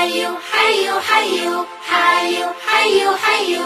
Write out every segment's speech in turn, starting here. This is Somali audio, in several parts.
حي حي حي حي حي حي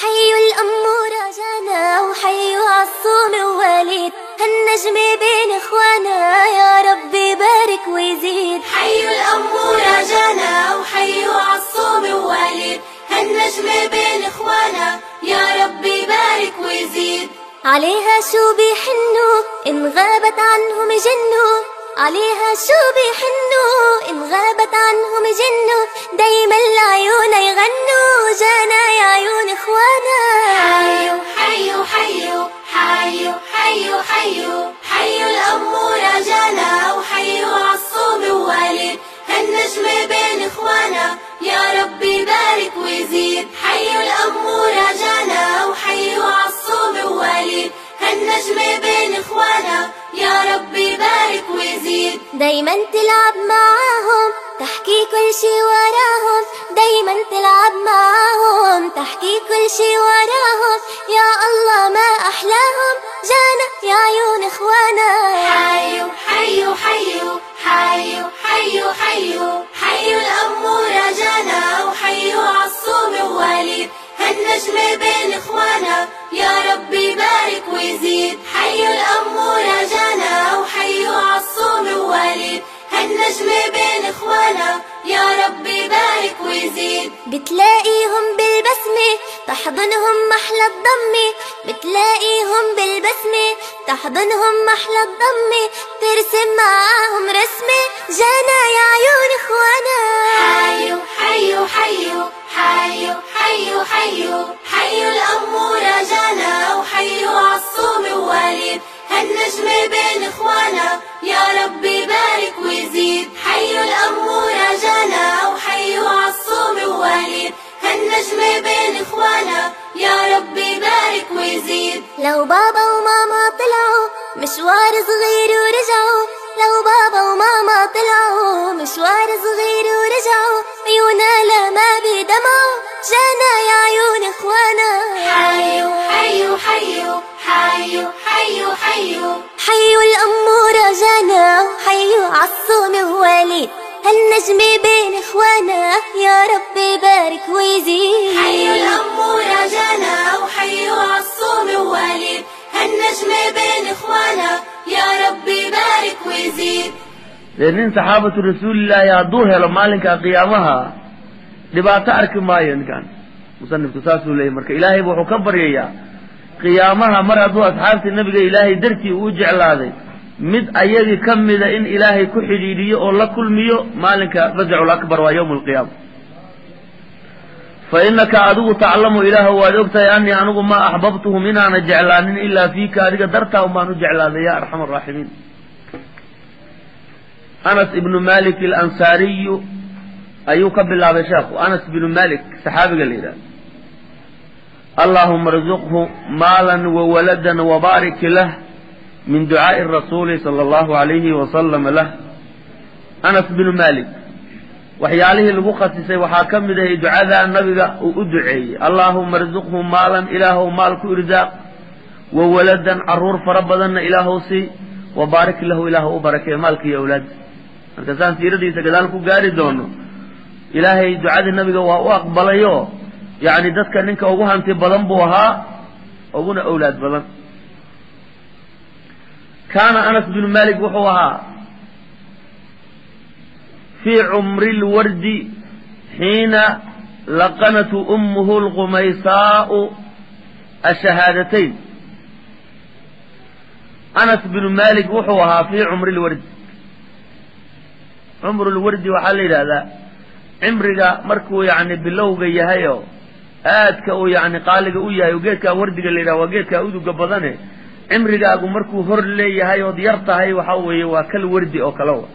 حي الأمورة جانا وحي عالصوم ووليد هالنجم بين إخوانا يا ربي بارك ويزيد حي الأمورة جانا وحي عالصوم ووليد هالنجم بين إخوانا يا ربي بارك ويزيد عليها شو بيحنوا إن غابت عنهم جنوا عليها شو بيحنوا إن غابت عنهم جنوا دايما لعيونا يغنوا جانا يا عيون إخوانا حي حي حي حي حي حي حي الأمورة جانا وحي عالصوم ووليد هالنجم بين إخوانا يا ربي بارك ويزيد حي الأمورة جانا وحي عالصوم ووليد هالنجم بين إخوانا يا ربي بارك ويزيد دايما تلعب معاهم تحكي كل شي وراهم دايما تلعب معاهم تحكي كل شي وراهم يا الله ما أحلاهم جانا يا عيون إخوانا حي حي حي حي حي حي حي الأمورة جانا وحي عالصوم ووليد هالنجم بين إخوانا يا ربي بارك ويزيد حي الأمورة جانا وحي عالصوم ووليد هالنجم بين إخوانا يا ربي بارك ويزيد بتلاقيهم بالبسمة تحضنهم محلى الضمة بتلاقيهم بالبسمة تحضنهم محلى الضمة ترسم معاهم رسمة جانا يا عيون إخوانا حي حي حي حي حي حي حي الأمورة جانا وحي عالصوم ووليد هالنجم بين إخوانا يا ربي بارك ويزيد حي الأمورة جانا وحي عالصوم ووليد هالنجم بين إخوانا يا ربي بارك ويزيد لو بابا وماما طلعوا مشوار صغير ورجعوا لو بابا وماما طلعوا مشوار صغير ورجعوا عيونا لما بدمعوا جانا يا عيون إخوانا حي حي حي حي حي حي حي الأمورة جانا وحي عالصوم ووليد هالنجم بين إخوانا يا ربي بارك ويزيد حي الأمورة جانا وحي عالصوم ووليد هالنجم بين إخوانا يا ربي بارك ويزيد لأن صحابة رسول الله يعدوها لما لك قيامها لبعت أرك ما ينكن مصنف تساسو لي مرك إلهي بوحو كبر يا قيامها مرضو أصحاب النبي إلهي درتي وجعل هذا مد أيدي كم إذا إن إلهي كحديدي الله كل ميو مالك فزع الأكبر ويوم القيامة فإنك عدو تعلم إله وأدوكت أني أنه ما أحببته منها نجعلان إلا فيك أريد درته وما نجعل هذا يا أرحم الراحمين أنس بن مالك الأنصاري أيوك بالله بشاق أنس بن مالك صحابي قال اللهم ارزقه مالا وولدا وبارك له من دعاء الرسول صلى الله عليه وسلم له أنس بن مالك وحياله البخت وحاكم ذي دعاء النبي وأدعي اللهم ارزقه مالا إله مالك إرزاق وولدا عرور فربضا إله سي وبارك له إله بركة مالك يا أولاد أنت سان سيردي سكذلك قاري دونه إلهي دعاء النبي وأقبل يو يعني ذاتك أنك أبوها أنت بضن بوها أبونا أولاد بضن كان أنس بن مالك وحوها في عمر الورد حين لقنت أمه الغميصاء الشهادتين أنس بن مالك وحوها في عمر الورد عمر الورد وحلل هذا عمرك مركو يعني باللوغ يهيو آدك يعني قالك وياي وجيتك وردك اللي وجيتك أودك بدنه عمرك أقو مركو هر لي يهيو ديرتها وحوي وكل وردي أو كلوه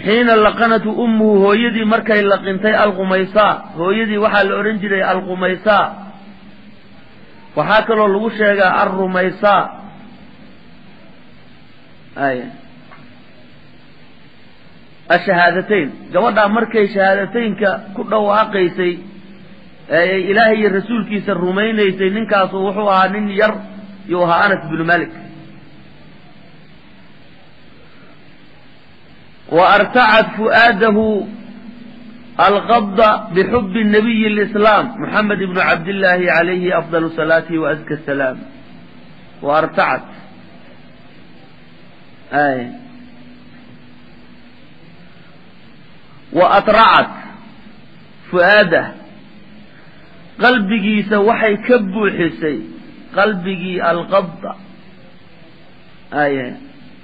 حين لقنت أمه هو يدي مركي لقنتي الغميصاء هو يدي وحال أورنجري الغميصاء وحاكلوا الوشيغا الرميصاء الشهادتين جوابها مركي شهادتين كله واقيسي إلهي الرسول كيس الرومينيسي ننكا صوحوها نن ير يوها أنس بن مالك وأرتعت فؤاده الغض بحب النبي الإسلام محمد بن عبد الله عليه أفضل الصلاة وأزكى السلام. وأرتعت وأطرعت فؤاده قلبي سوحي كبو حسي قلبي الغض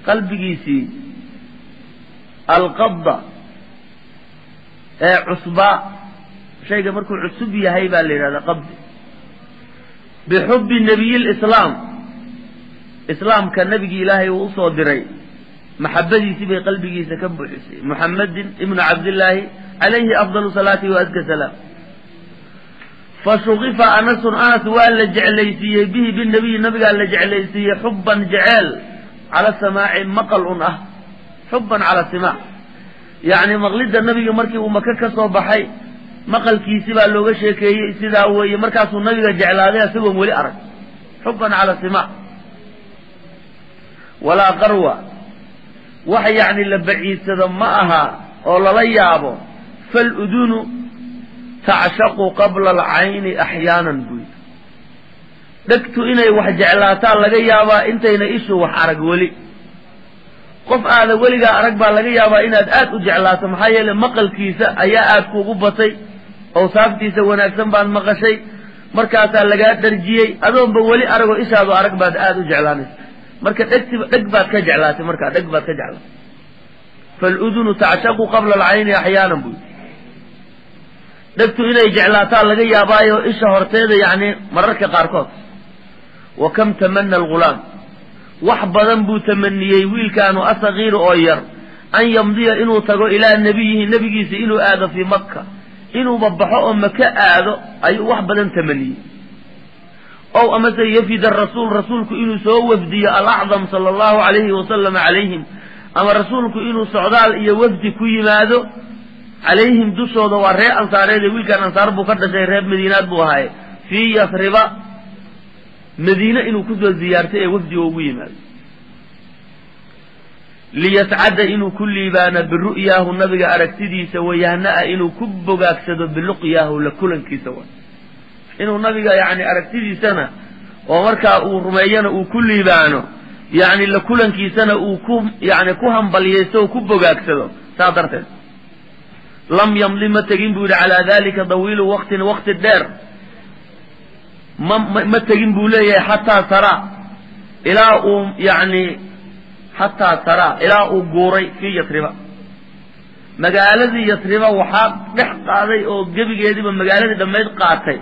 قلبي سي القبضة عصباء شيء مركو عصبية هيبة لهذا قبض بحب النبي الإسلام كان نبي إلهي وصادري محبتي سبي قلبي سكبو حسي محمد ابن عبد الله عليه أفضل صلاة وأزكى سلام. فشغف أنس وأن جعليسي به بالنبي قال جعليسي حبا جعل على السماع مقل حبا على السماع يعني مغلد النبي مركي ومكك صباحي مقل كيسي بقى لوغا شيكاي سيدا هو مركاسو النبي جعل هذا سبب ولي أرك حبا على السماع ولا قروة وحي يعني لبعيد معها ولا ليابو فالأذن تعشق قبل العين أحيانا بوي دكتو إني وحجعلاتان لغا يابا انتينا إيشو وحارق ولي قف هذا ولي أرق با لغا يابا إناد آت وجعلاتا محايا لمقل كيسا أيا آت كوغبطي أو سافتيسا وناكسن بان مقشي مركاتا لغا درجيي أدون بولي أرقو إشادو أرق باد آت وجعلانيس مركا دقبات كجعلاتي مركا دقبات كجعلات فالأذن تعشق قبل العين أحيانا بوي دكتو إني جعلاتان لغا يابايو إشا هورتيدا يعني مرركا قاركوت وكم تمنى الغلام وحبا بو تمنيي ويل كانوا أصغير أوير أن يمضي إنو تقو إلى النبي إنو آذى في مكة إنو ببحو مكة آذى أي وحبا تمنيي أو أما يفيد رسولك إنو سو وفدي الأعظم صلى الله عليه وسلم عليهم أما رسولك إنو سعدال إيا وفدي كوي ماذا عليهم دوشو دواري أنصاري ويل كان أنصار بكرة شيء ريب مدينات بوهاي في يثرب مدينة إنو كذو زيارته وفدي وويمال ليسعد إنو كل يبان بالرؤياه النبي أركتدي سويهناء إنو كبو أكسد باللقياه لكلن كي سوى إنو النبي يعني أركتدي سنة ومركا ورميان وكل يبانو يعني لكلن كي سنة وكم يعني كوهم بليسو كبو أكسدو سادرته لم يمضي ما تجين بول على ذلك طويل وقت الدار ما تجين بوليه حتى ترى إلى يعني حتى ترى إلى جوري في يثرب مجالد يثرب وحاب نحق هذه أو جبي جدي من مجالد دميت قاتي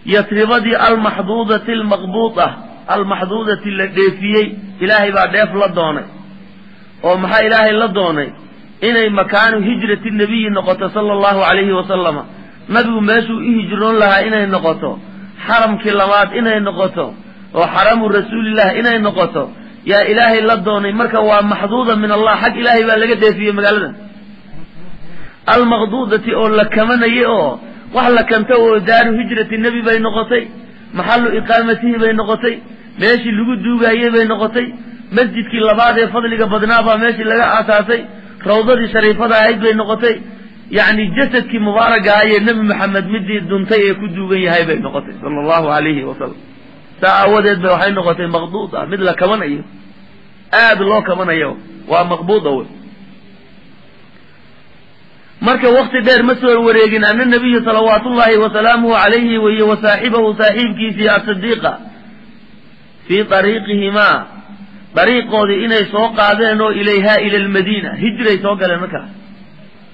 يثرب دي المحظوظة المحظوظة اللي فيه إلهي بعد يفلا دوني أو محا إلهي لا دوني إني مكان هجرة النبي نقطة صلى الله عليه وسلم نبي ماشو يهجرون لها إني نقطة حرم كلمات إني نقطة وحرم رسول الله إني نقطة يا إلهي الله دوني مركا ومحظوظا من الله حق إلهي بلقى في مقالنا المغضوضة أو لكمن يئو وحلا كنتو دار هجرة النبي بين نقطي محل إقامته بين نقطي ماشي اللي دوغا بين نقطي مسجد كلمات فضلك بدنابا ماشي لقى أساسي روضة شريفة عيد بين نقطي يعني جسد كي مبارك هاي النبي محمد مدي الدنتي يكدو بين هاي بين نقطي صلى الله عليه وسلم تعودت بوحي نقطي مغضوضة مثل كمان أيه الله كمان أيه ومغضوضة مركا وقت دير مسؤول وريقين أن النبي صلوات الله وسلامه عليه وهي وصاحبه صاحب كيسي الصديقة في طريقهما طريقه دي إنه يسوق عذينه إليها إلى المدينة هجرة يسوق لمكة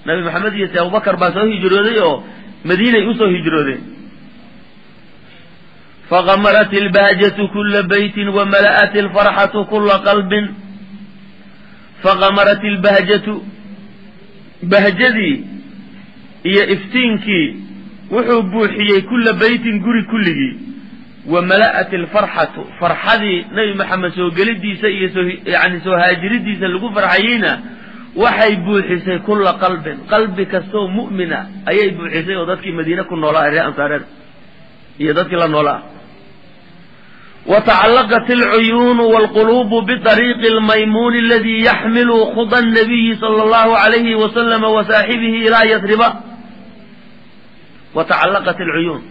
نبي محمد يسي أبو بكر باسوه هجرة دي مدينة يسوه هجرة دي فغمرت البهجة كل بيت وملأت الفرحة كل قلب فغمرت البهجة بهجدي هي افتينكي وحبوحي كل بيت قري كله وملأت الفرحة فرحدي نبي محمد سو قلدي يعني سو هاجردي سلقوا فرحينا وحي بوحيسي كل قلب كسو مؤمنة أي بوحيسي وضدك مدينة كن نولا إرياء أنصارين هي ضدك لا نولا وتعلقت العيون والقلوب بطريق الميمون الذي يحمل خطى النبي صلى الله عليه وسلم وصاحبه إلى يثرب. وتعلقت العيون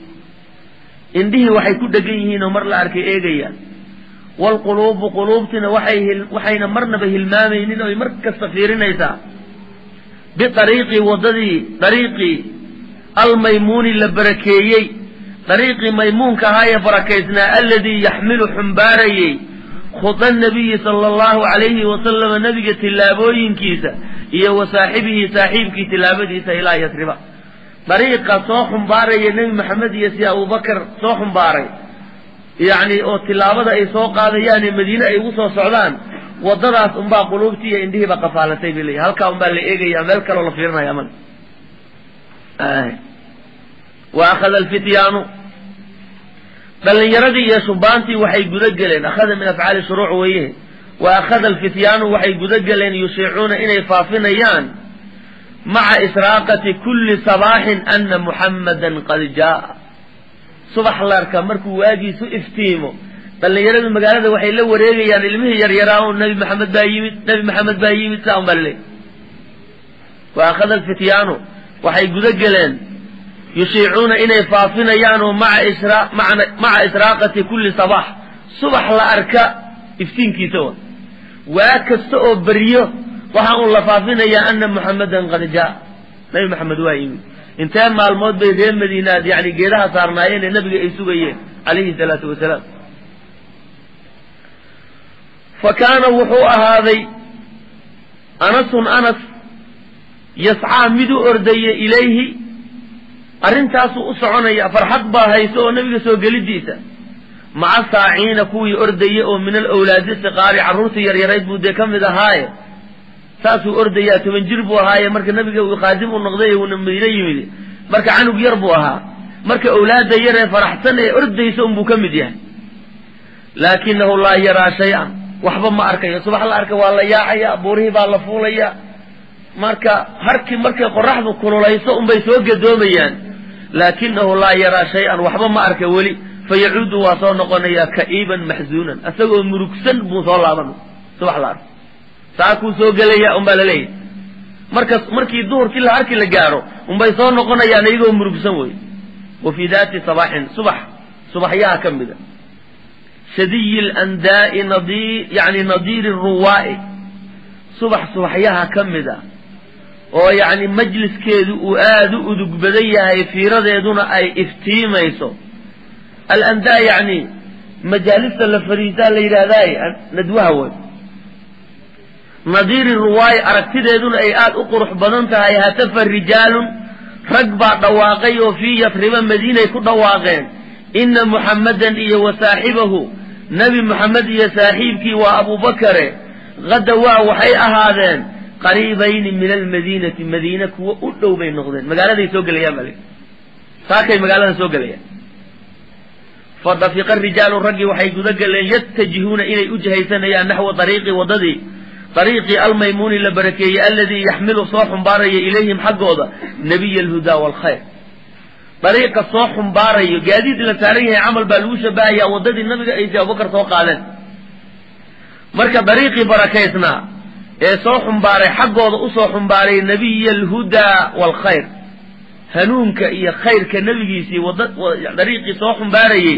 indhihii waxay ku dhegan yihiin oo mar la arkay eegayaan walquluubu quluubtina waxayna marnaba hilmaamaynin oo mar kasta fiirinaysaa biariiqi wadadii dariiqii almaymuuni la barakeeyey dariiqii maymuunka ahaa ee barakaysnaa alladii yaxmilu xumbaarayey khuda nabiyi sala allahu calayhi wasalam nabiga tillaabooyinkiisa iyo wa saaxibihi saaxiibkii tillaabadiisa ilaa yasriba dariiqa soo xumbaaraya nebi maxamed iyo si abubakar soo xumbaaray yacni oo tillaabada ay soo qaadayaane madiine ay ugu soo socdaan waddadaas unbaa quluubtii iyo indhihiiba qafaalatay bay leeyahy halkaa unbaa la eegaya meel kaloo la fiirinaya aman wa akhada alfityaanu dhallinyaradii iyo shubaantii waxay guda geleen akhada min afcaali shuruuc weeye wa akhada alfityaanu waxay guda geleen yushiicuuna inay faafinayaan maca israaqati kulli sabaaxin ana muxammadan qad jaa subax larka markuu waagiisu iftiimo dhallinyarada magaalada waxay la wareegayaan ilmihii yaryaraa oo nabi maxamed baa yimid saa un baa laleeyahy wa akhada alfityaanu waxay guda geleen yushiicuuna inay faafinayaan oo maca israaqati kulli sabaax subax la arka iftiinkiisa wa waa kasta oo beriyo waxaa un la faafinayaa ana muxammadan qad jaa nabi maxamed waa yimid intee maalmood bay reer madiinaad yani geedaha saarnaayeen ee nabiga ay sugayeen calayhi salaatu wasalaam fa kaana wuxuu ahaaday anasun anas yascaa mid u ordaya ilayhi arrintaasuu u soconaya farxad baa hayso oo nabiga soo gelidiisa maca saaciina kuwii ordaya oo min alawlaadi siqaari carruurtii yaryarayd buu dee ka mid ahaaye saasuu ordayaa 10 jir buu ahaaye marka nabiga uu qaadim u noqday uuna madiine yimid marka canug yar buu ahaa marka awlaada yar ee faraxsan ee ordaysa unbuu ka mid yahay laakinahu laa yaraa shay-an waxba ma arkayo subax la arka waa la yaacaya buurihii baa la fuulaya marka harkii markay qoraxdu kululayso unbay soo gadoomayaan laakinahu laa yaraa shay-an waxba ma arka weli fayacuudu waa soo noqonayaa ka'iiban maxzuunan isagoo murugsan buu soo laaban subax la arka saakuu soo gelaya unbaa laleeyahy markii duhurkii la arki la gaaro unbay soo noqonayaan iyagoo murugsan wey wa fii daati sabaaxin subaxyaha ka mida shadiyi landaai yani nadiiri ruwaa'i subaxyaha ka mida oo yacni majliskeedu uu aada u udug badan yahay fiiradeeduna ay iftiimayso alandaa yacni majaalista la fariisaa la yidhaahdaay nadwaha wey nadiiri ruwaayi aragtideeduna ay aada u qurux badan tahay hatafa rijaalun rag baa dhawaaqay oo fii yasriba madiinay ku dhawaaqeen ina muxammadan iyo wa saaxibahu nebi moxamed iyo saaxiibkii waa abubakare hadda waxay ahaadeen qariibayni min almadiinati madiina kuwa u dhow bay noqdeen magaaladay soo gelayaan baa saakay magaalada soo gelayaan fadafiqa rijaalu raggii waxay guda galeen yatajihuuna inay u jihaysanayaan naxwa dariiqi waddadii dariiqii almaymuuni la barakeeyey alladii yaxmilu soo xumbaaraya ilayhim xaggooda nabiy alhudaa waalkhayr dariiqa soo xumbaarayo gaadiid la saaran yahay camal baa lagu shabahayaa waddadii nabiga ay abubakar soo qaadeen marka dariiqii barakaysnaa ee soo xumbaaray xaggooda usoo xumbaaray nabiy alhudaa waalkhayr hanuunka iyo khayrka nabigiisii dariiqii soo xumbaarayey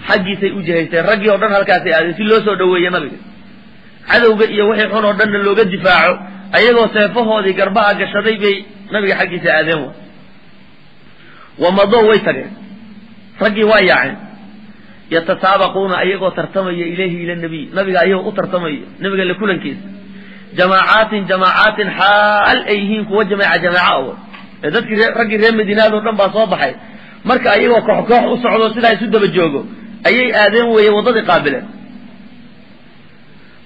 xaggiisay u jihaysteen raggii oo dhan halkaasay aadeen si loo soo dhoweeye nabiga cadowga iyo wixii xun oo dhanna looga difaaco ayagoo seefahoodii garbaha gashaday bay nabiga xaggiisa aadeen wamadow way tageen raggii waa yaaceen yatasaabaquuna ayagoo tartamaya ilayhi ila nabiy nabiga ayagoo u tartamaya nabiga la kulankiisa jamaacatin xaal ay yihiin kuwa jamaaca oo ee dadkii raggii reer madiinaad oo dhan baa soo baxay marka ayagoo koox u socdo sidaa isu daba joogo ayay aadeen weeye waddadii qaabileen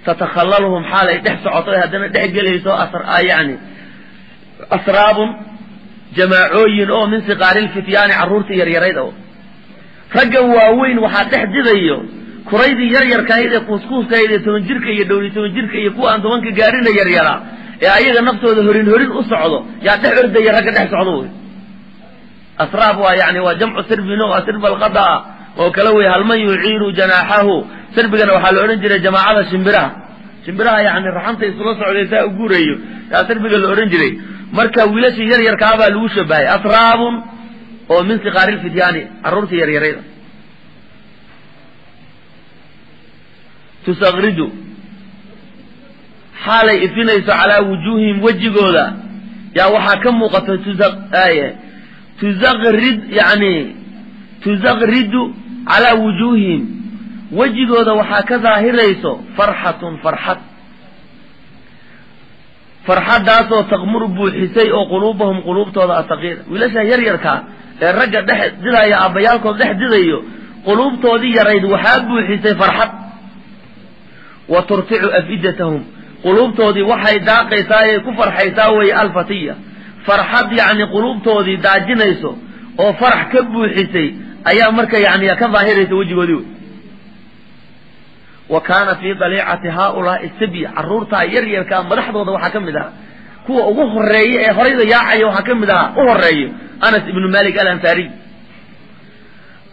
tatakhallaluhum xaal ay dhex socoto haddana dhex gelayso yani asraabun jamaacooyin oo min siqaari lfityaani carruurtii yaryarayd oo ragga waaweyn waxaa dhex didayo kuraydii yaryarkahayd ee kuuskuuskahayd ee 10 jirka iyo dhowri 10 jirka iyo kuwa aan 10ka gaarina yaryaraa ee ayaga naftooda horin u socdo yaa dhex ordaya ragga dhex socdo wey asraab waa yani waa jamcu sirbin oo sirb alqadaa وكلوي هل من يعير جناحه سربنا وحال أورن جري جماعة شمبرها يعني رحمته يسلص عليه ساء وجوريه يا سربنا الأورن جري مركا ولاش ير كعبة لوش باي أطراب ومن صغار الفتيان الرمس ير تصغرد حال إثنيس على وجوههم وجهودا يا وحكم وقت تزغرد يعني تزغرد على وجوههم وجهودا وهكذا هريسو فرحة داسو تغمر بوحسي أو قلوبهم قلوب تودا صغيرة ولاش يركا الرجع دحد دلا يا أبيالكم دحد دلايو قلوب تودي يريد وحاب وحسي فرحة وترفع أفئدتهم قلوب تودي وحي داقي ساي كفر حيساوي الفتية فرحة يعني قلوب تودي داجنيسو أو فرح كبو حسي أيام مركا يعني كظاهرة وجه وديو وكان في ضليعة هؤلاء السبي عرورتا يرير كان مدحضوضا وحكم ذا كو أغوه الرأي هريضا ياعي وحكم ذا أغوه الرأي أنس بن مالك الأنصاري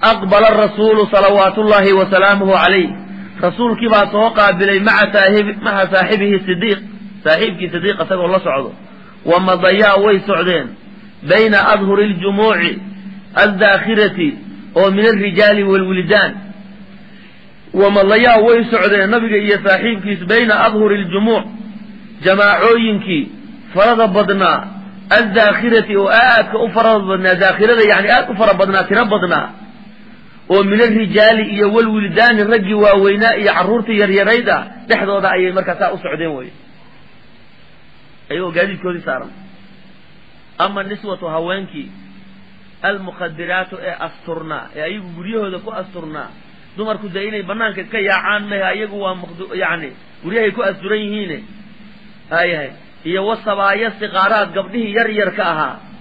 أقبل الرسول صلوات الله وسلامه عليه رسول كبا توقع بلي مع صاحبه الصديق صاحبك صديق سقوا الله سعوده ومضيا ويسعدين بين أظهر الجموع الذاخرة ومن الرجال والولدان ومضيا ويسعدين نبي يا صاحبك بين أظهر الجموع جماعوينك فرض بدنا الذاخرة وآك أفرض بدنا ذاخرة يعني آك أفرض بدنا تربضنا ومن الرجال والولدان الرجي وويناء عرورتي يريدا تحضر ذا أي مركزة أسعدين وي أيوه قادي كودي سارم أما النسوة هوانكي المخدرات أسترنا أيوه قريه هذا كو أسترنا دمر كديني بنانك كي يعان ما أيوه يعني قريه كو أسترين هنا هاي هي والصبايا الصغارات قبله يرير كاها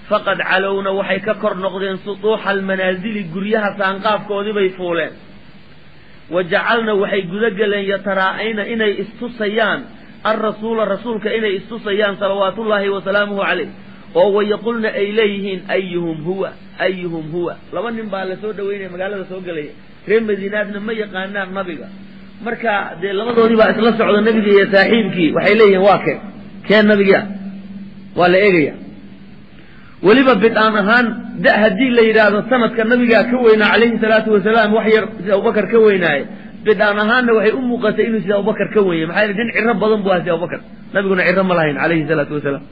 فقد علونا وحي ككر نقدين سطوح المنازل قريها سانقاف كودي بيفولين وجعلنا وحي قدقلين يتراعين إني استصيان الرسول كإني استصيان صلوات الله وسلامه عليه وهو يقولنا إليهن أيهم هو لما نبال سود وين مقالة سوق لي ريم مديناتنا ما يقانا النبي مركا دي لما دوني بقى اتلص على النبي يا ساحبك وحي ليه واكب كان نبي ولا إيه ولبا بدأنا هان ده هدي اللي يراد السنة كان نبي كوينا عليه الصلاة والسلام وحي أبو بكر كوينا بدأنا هان وحي أمه قتيل أبو بكر كوينا محايل دين عرب ضنبوها أبو بكر نبي قلنا عرب ملاهين عليه الصلاة والسلام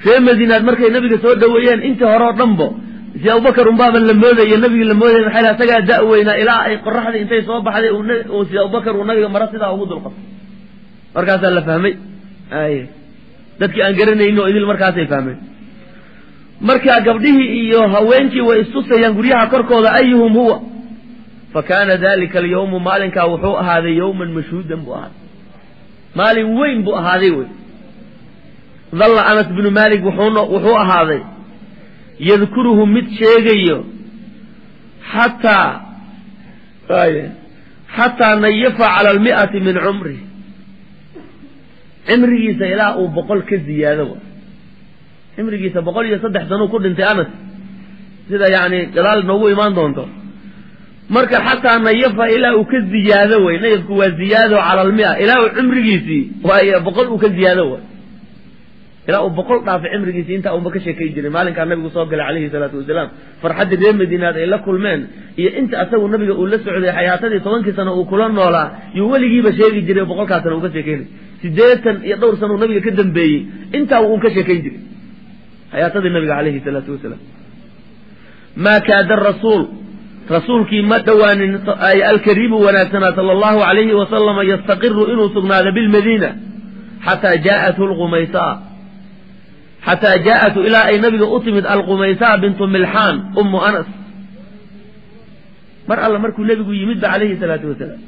في مدينة مركز النبي سوى دويان انت هراء ضنبو زي أبو بكر بابا لموذا يا النبي لموذا محايلها سقى دأوينا إلى قرحة انت يصوب حدي وزي أبو بكر والنبي مرسل أبود القصر مركز الله فهمي dadkii aan garanayno idil markaas ay fahmeen marka gabdhihii iyo haweenkii way istusayaan guryaha korkooda ayuhum huwa fakana dalika al-yawm maalinka wuxuu ahaaday yawman mashhuudan buu ahaaday maalin weyn buu ahaaday way dhalla Anas ibn Malik wuxuu ahaaday yadhkuruhu mid sheegayo hatta nayafa ala al-mi'ati min umri عمريسا إلى أو بقول كزيادة عمريسا بقول يصدح سنو كل انت أنس هذا يعني جلال نوو إيمان دونتو مركا حتى أن يفا إلى أو كزيادة وينيفك وزيادة على 100 إلى عمريسي وهي بقول كزيادة إلى أو بقول ضعف عمريسي أنت أو بكشي كيجري مالك كان النبي صلى الله عليه والسلام فرحد دين مدينة إلا كل من هي أنت أسوي النبي يقول لسعودي حياتي طوانك سنة وكلان ولا يولي جيب شيء يجري بقول كاتنا وكشي كيجري سيدة يدور سنة النبي كدن بي انت وكشي كيجري حياة النبي عليه الصلاة والسلام ما كاد الرسول رسولك ما دوان الكريم وناسنا صلى الله عليه وسلم يستقر إنه سقنا بالمدينة حتى جاءته الغميساء حتى جاءت إلى أي نبي أطمت الغميساء بنت ملحان أم أنس مر الله مركو النبي يمد عليه الصلاة والسلام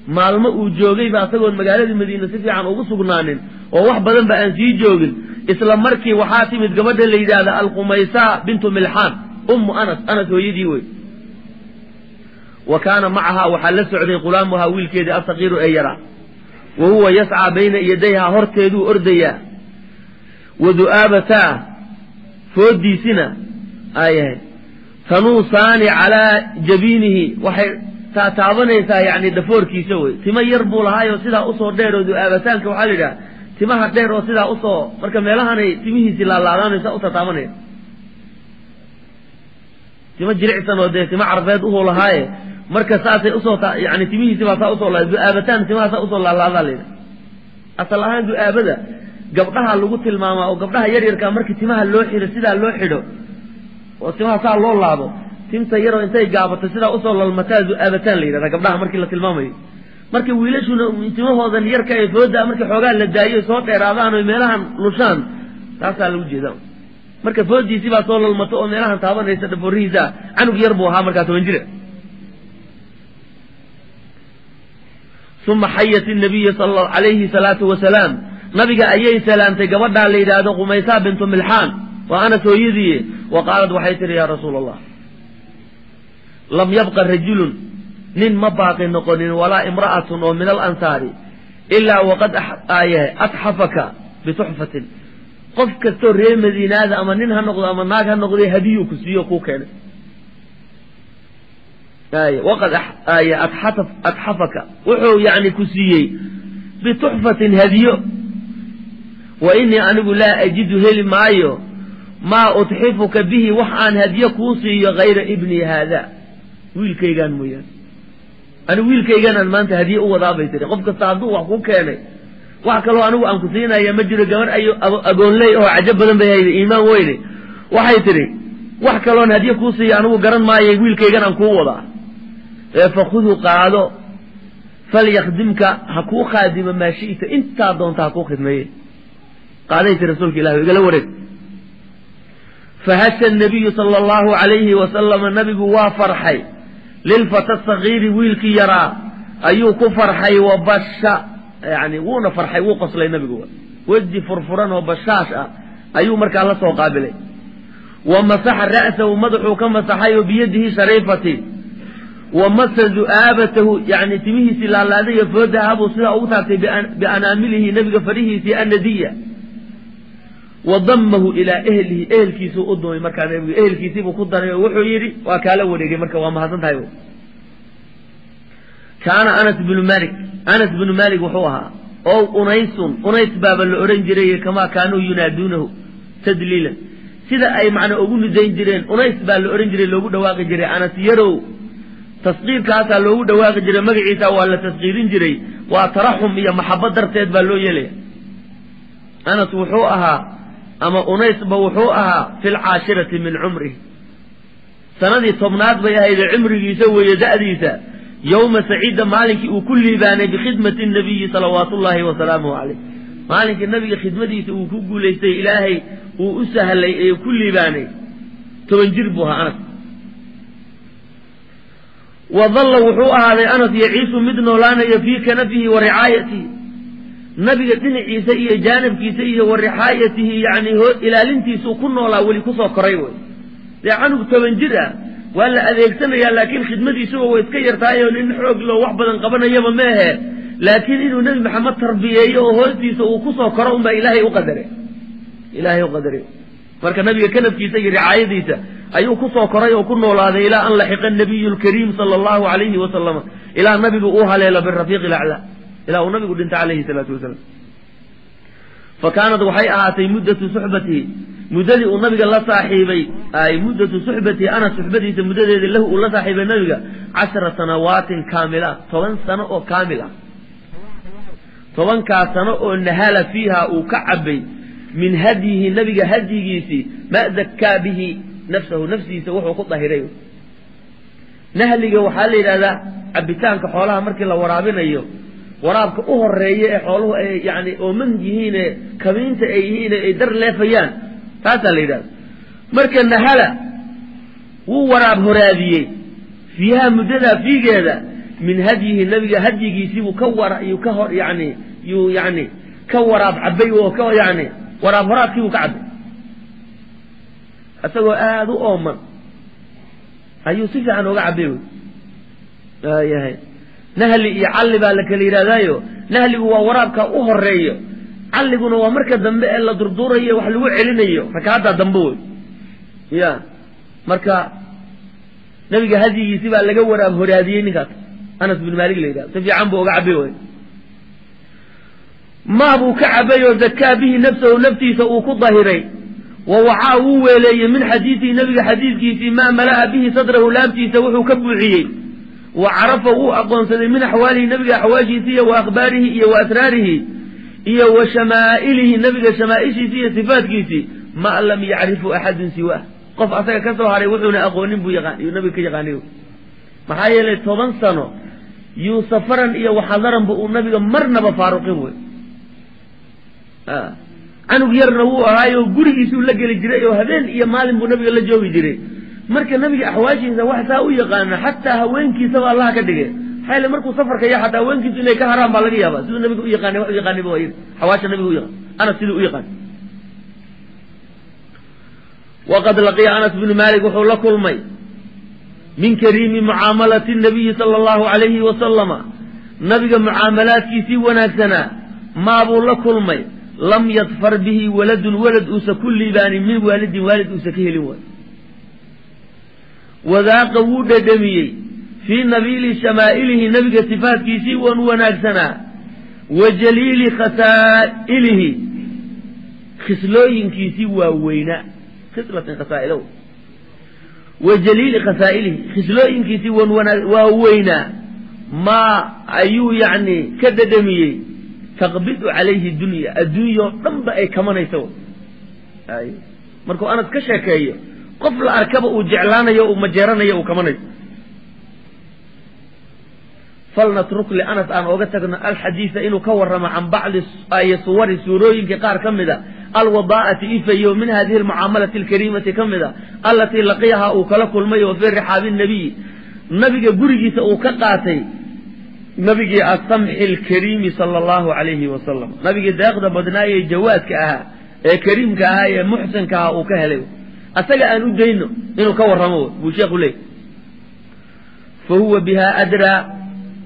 maalmo uu joogay baa asagoo magaalada Madiina si fiican ugu sugnaanin oo wax badan ba aan sii joogin isla markii waxa timid gabadha la yiraahdo al-Qumaysa bintu Milhan Anas hooyadii way وكان معها وحل سعودي غلامها ويلكيدي الصغير أيرا وهو يسعى بين يديها هرتيدو أرديا وذؤابتا فودي سنة tanuusaani calaa jabiinihi waxay taataabanaysaa yani dhafoorkiisa wey tima yar buu lahaayo sidaa usoo dheer oo du'aabataanka waxaa la yidhaha timaha dheer oo sidaa usoo marka meelahanay timihiisii laalaadaanaysa u tataabanaya tima jilicsan oo dee tima carbeed uhuu lahaaye marka saasay usoo yani timihiisi baa saa usoo du'aabataan timaha saa usoo laalaadaa la yidhaha asal ahaan du'aabada gabdhaha lagu tilmaamaa oo gabdhaha yaryarkaa markii timaha loo xidho sidaa loo xidho oo timaha saa loo laabo tinta yaroo intay gaabato sidaa usoo lalmataa du'aabataan la yidhahdaa gabdhaha markii la tilmaamayo marka wiilashuna timahoodan yarka ee fooda markii xoogaa la daayo soo dheeraadaan oo meelahan lushaan taasaa lagu jeedaa marka foodiisii baa soo lalmato oo meelahan taabanaysa dhafoorihiisa canug yar buu ahaa markaa 10 jir uma xayat الnabiya alayhi salaatu wasalaam nabiga ayay salaamtay gabadhaa la yidhaahdo qumaysaa bintu milxaan waa anas hooyadii wa qaalad waxay tihi yaa rasuul allah lam yabqa rajulun nin ma baaqi noqonin walaa imra'atun oo min alansaari ilaa waqad atxafaka bituxfatin qof kastoo reer madiinaada ama nin ha noqdo ama naag ha noqday hadiyuu ku siiyo kuu keenay waqad atxafaka wuxuu yani ku siiyey bituxfatin hadiyo wa inii anigu laa ajidu heli maayo maa utxifuka bihi wax aan hadiyo kuu siiyo hayra ibni haada wiilkaygaan mooyaane anigu wiilkayganaan maanta hadiye u wadaabay tiri qof kasta hadduu wax ku keenay wax kaloo anigu aan ku siinaya ma jiro gabar agoonley oo cajab badan bay hayda iimaan weyne waxay tidhi wax kaloon hadiye kuu siiya anigu garan maayo wiilkaygan aan kuu wadaa fakhudhu qaado falyakdimka ha kuu khaadimo maa shi'ta intaa doonta ha kuu khidmeeye qaaday ti rasuulka ilahi igala wareeg fahasha الnabiyu sala allahu alayhi wasalama nabigu waa farxay lilfata sagiiri wiilkii yaraa ayuu ku farxay wabasha yani wuuna farxay wuu qoslay nabigu weji furfuran oo bashaash ah ayuu markaa la soo qaabilay wa masaxa ra'sahu madaxuu ka masaxay oo biyadihi shariifati wa masa du'aabatahu yani timihiisii laalaadaya foodahabuu sidaa ugu taagtay bianaamilihi nabiga farihiisii annadiya wadamahu ilaa ehlihi ehelkiisuu u dumay markaa nabigu ehelkiisiibuu ku daray oo wuxuu yidhi waa kaala wareegay marka waa mahadsan tahay kaana anas binu malik wuxuu ahaa oo unays baaba la odhan jiray kamaa kaanuu yunaaduunahu tadliilan sida ay macnaa ugu nidayn jireen unays baa la odhan jiray loogu dhawaaqi jiray anas yarow tasqiirkaasaa loogu dhawaaqi jiray magaciisa waa la tasqiirin jiray waa taraxum iyo maxabad darteed baa loo yeelaya anas wuxuu ahaa ama unaysba wuxuu ahaa fi lcaashirati min cumrihi sanadii 10aad bay ahayd cumrigiisa weeye da'diisa yowma saciida maalinkii uu ku liibaanay bikhidmati nabiyi salawaatu ullaahi wasalaamuhu caleyh maalinkii nabiga khidmadiisa uu ku guulaystay ilaahay uu u sahlay ee ku liibaanay 10 jir buu ahaa anas wadalla wuxuu ahaaday anas yaciisu mid noolaanaya fii kanafihi wa ricaayatihi nabiga dhinaciisa iyo jaanibkiisa iyo wa rixaayatihi yani ilaalintiisuu ku noolaa weli kusoo koray wey dee canug 10 jir ah waa la adeegsanayaa laakiin khidmadiisuba way iska yartahay oo nin xoog loo wax badan qabanayaba meehe laakiin inuu nebi maxamed tarbiyeeyo oo hoostiisa uu kusoo koro unbaa ilaahay u qadaray marka nabiga kanafkiisa iyo ricaayadiisa ayuu kusoo koray oo ku noolaaday ilaa an laxiqa nabiyu lkariim sala allahu alayhi wasalama ilaa nabigu uu haleelo birafiiqi ilaclaa ilaa uu nabigu dhintay calayhi salaatu wasalaam fa kaanad waxay ahaatay muddatu suxbatihi muddadii uu nabiga la saaxiibay ay muddatu suxbatihi anas suxbadiisa muddadeedii lahu uu la saaxiibay nabiga 10 sanawaatin kaamilaat 10 sano oo kaamil ah 10kaa sano oo nahala fiiha uu ka cabay min hadyihi nabiga hadyigiisii ma zakkaa bihi nafsahu nafsiisa wuxuu ku dahiray nahliga waxaa la yidhahdaa cabitaanka xoolaha markii la waraabinayo waraabka u horeeya ee xooluhu ay yani ooman yihiin ee kabiinta ay yihiin ay dar leefayaan taasaa la yidhahda marka nahala wuu waraab horaadiyey fiiha muddadaa fiigeeda min hadyihi nabiga hadyigiisiibuu ka waraab cabay oo ka yani waraab horaadkiibuu ka cabay isagoo aada u ooman ayuu si fiican ooga cabay yahay nahli iyo calli baa la kala yidhahdaayo nahligu waa waraabka u horeeyo calliguna waa marka dambe ee la durdurayo wax lagu celinayo rakaadda dambe wey ya marka nabiga hadigiisi baa laga waraab horaadiyey ninkaas Anas bin Malik leeyahay si fiican buu uga cabay way ma buu ka cabay oo zakaa bihi nafsuhu naftiisa uu ku dahiray wa waxa uu weelay min hadiisi nabiga hadiiskiisi ma malaa bihi sadrahu laabtiisa wuxuu ka buuxiyey wa arafa uu aqoonsaday min ahwaalihi nabiga ahwaashiisa iyo akhbaarihi iyo asraarihi iyo wa shamaa'ilihi nabiga shamaa'ishiisa iyo sifaadkiisa ma lam ya'rifu ahad siwa qof asaga ka soo haray wuxuuna aqoonin buu yaqaan iyo nabiga ka yaqaaniyo maxaa yeelay 10 sano yuusafaran iyo waxadaran buu nabiga marnaba faaruqin way anug yarna wuu ahaayo gurigiisu la gali jiray oo habeen iyo maalin buu nabiga la joogi jiray marka nabiga ahwaashiisa wax saa u yaqaan hatta haweenkiisa waa Allah ka dhigay xayl markuu safarka yahay hatta haweenkiisu inay ka haraan baa laga yaabaa sidoo nabiga u yaqaanay wax u yaqaanay baa yiri hawaasha nabiga u yaqaan ana sidoo u yaqaan وقد لقي أنس بن مالك وحول كلمي من كريم معاملة النبي صلى الله عليه وسلم نبي معاملات كيسي وناكسنا ما أبو لكلمي لم يظفر به ولد أوس كل بان من والد أوس كهلوان وذاق ود دمي في نبيل شمائله نبي صفات كيسي وناكسنا وجليل خسائله خسلوين كيسي ووينا خسلة خسائله وجليل خسائله خسلوين كيسي ووينا ما أيو يعني كددمي تقبض عليه الدنيا ضمب أي كمان يسوي أي مركو أنا كشكاية قفل أركبه وجعلانه يو مجيرانه يو كمان فلنترك لأنس أنا وقتنا الحديث إنه كورم عن بعض أي صور سورين كقار كمذا الوضاءة إفيو من هذه المعاملة الكريمة كمذا التي لقيها أوكلك المي وفي رحاب النبي نبي قرقي سأوكقاتي نبي السمح الكريم صلى الله عليه وسلم نبي داخل بدناي جواد كها كريم كها محسن كها وكهله أسأل أن أدينه إنه كورمه بوشيخ ليه فهو بها أدرى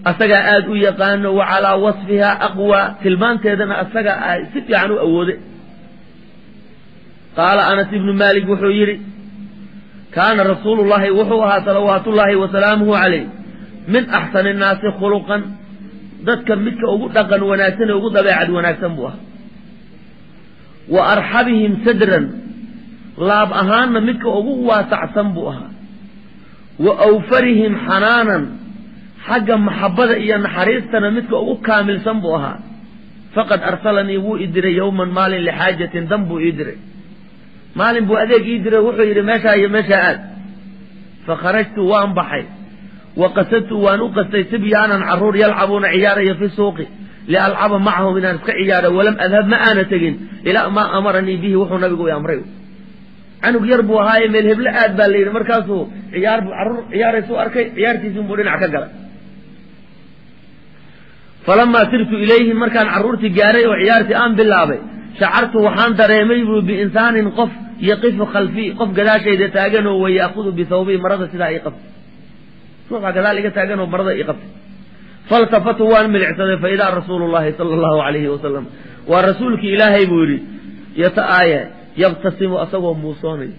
أسأل آد يقان وعلى وصفها أقوى تلمان تيدنا أسأل ستي عنه أوده قال أنس بن مالك وحيري كان رسول الله وحوها صلوات الله وسلامه عليه من أحسن الناس خلقا ذاتك متك أقول دقا وناسن أقول دبعد وناسن بوها وأرحبهم صدرا لاب أهان متك أقول واسع سنبوها وأوفرهم حنانا حقا محبة إيان حريستنا متك أقول كامل سنبوها فقد أرسلني هو إدري يوما مال لحاجة ذنبو إدري مال بو أذيك إدري وحو إدري مشاء فخرجت وأنبحي وقصدت وأنقصت سبيانا عرور يلعبون عياري في السوق لألعب معهم من أنسك عيارة ولم أذهب ما أنا تجن إلى ما أمرني به وحو نبي يأمره عنو يربو هاي من الهبل آد بالليل مركزه عرور عياري سو أركي عيارتي سنبورين عكاقرة فلما سرت إليه مركان عرورتي جاري وعيارتي آم بالله شعرت وحان دريمي بإنسان قف يقف خلفي قف قداشي إذا تاقنه ويأخذ بثوبه مرضى سلاح يقف شوف كذلك تاقنه مرضى يقف فالتفت وان من الاعتداء فإذا رسول الله صلى الله عليه وسلم ورسولك إلهي بوري يتآية يبتسم أصوه موصاني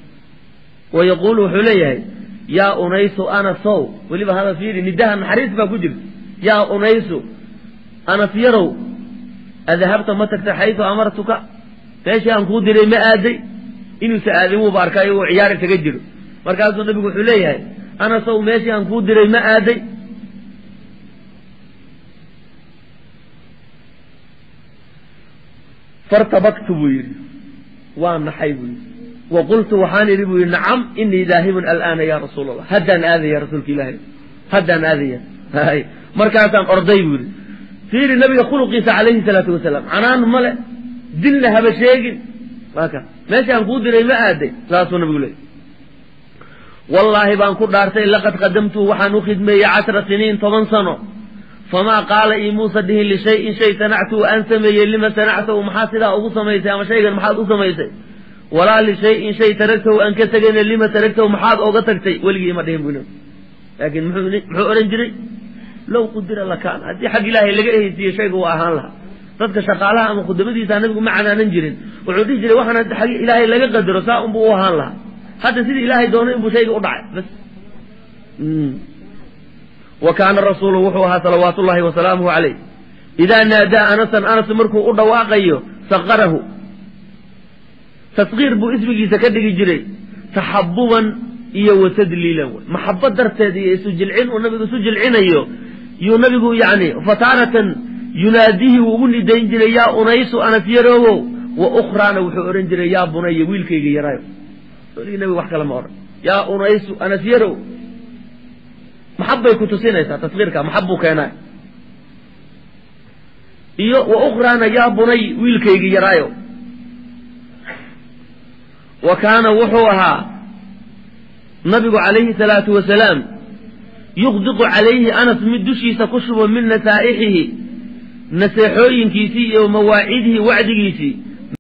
ويقول حليه يا أنيس أنا صو ولي هذا فيري ندها الحريث فكجر يا أنيس أنا فيرو أذهبت متك حيث أمرتك ليش أنكو دري ما آدي إنه سأذبه باركاي وعيارك تجدر مركز النبي يقول حليه أنا صو ماشي أنكو دري ما آدي فارتبكت بويري وأنا حيبوي وقلت وحاني ربوي نعم إني ذاهب الآن يا رسول الله هدى آذي يا رسولك الله هدى آذي هاي مركز أرضي بويري فير النبي خلق عيسى عليه الصلاة والسلام عنان ملأ دلها بشيء هكذا ماشي أنقود لي ما أدي لا صنع بقولي والله بأنكر دارتي لقد قدمت وحنو خدمي 10 سنين 8 سنة فما قال إي موسى ده لشيء شيء صنعته أن سمي لما صنعته محاسدا أبو سميسي أما شيئا محاد أبو سميسي ولا لشيء شيء تركته أن كتجن لما تركته محاد أو قتكتي ولقي ما دهم بنو لكن محو أرنجري لو قدر الله كان هذه حق الله اللي جاي شيء هو أهان لها dadka shaqaalaha ama khudbadiisa anagu ma canaanan jirin wuxuu dhigi jiray waxaan xaq ilaahay laga qadaro saa un buu ahaan lahaa hadda sidii ilaahay doonay inuu shayga u dhacay bas وكان الرسول وحوها صلوات الله وسلامه عليه إذا نادى أنس مركو أرد واقيه صغره تصغير بو اسمه سكدك جري تحببا إيا وتدليلا محبة درتدي سجلعين والنبي سجلعين يو نبي يعني فتارة يناديه وقول دين جري يا أنيس أنس يروه وأخرى وحورن جري يا بني ويلكي يرايو النبي وحكى لما أرى يا أنيس أنس يروه محبة يكون سينيسا تصغيرك محبه كينا وأخرى يا بني ويلكي يرايو وكان وحوها نبي عليه الصلاة والسلام يغضب عليه أنس مدشي سكشب من نسائحه نسيحوين كيسي ومواعيده وعد كيسي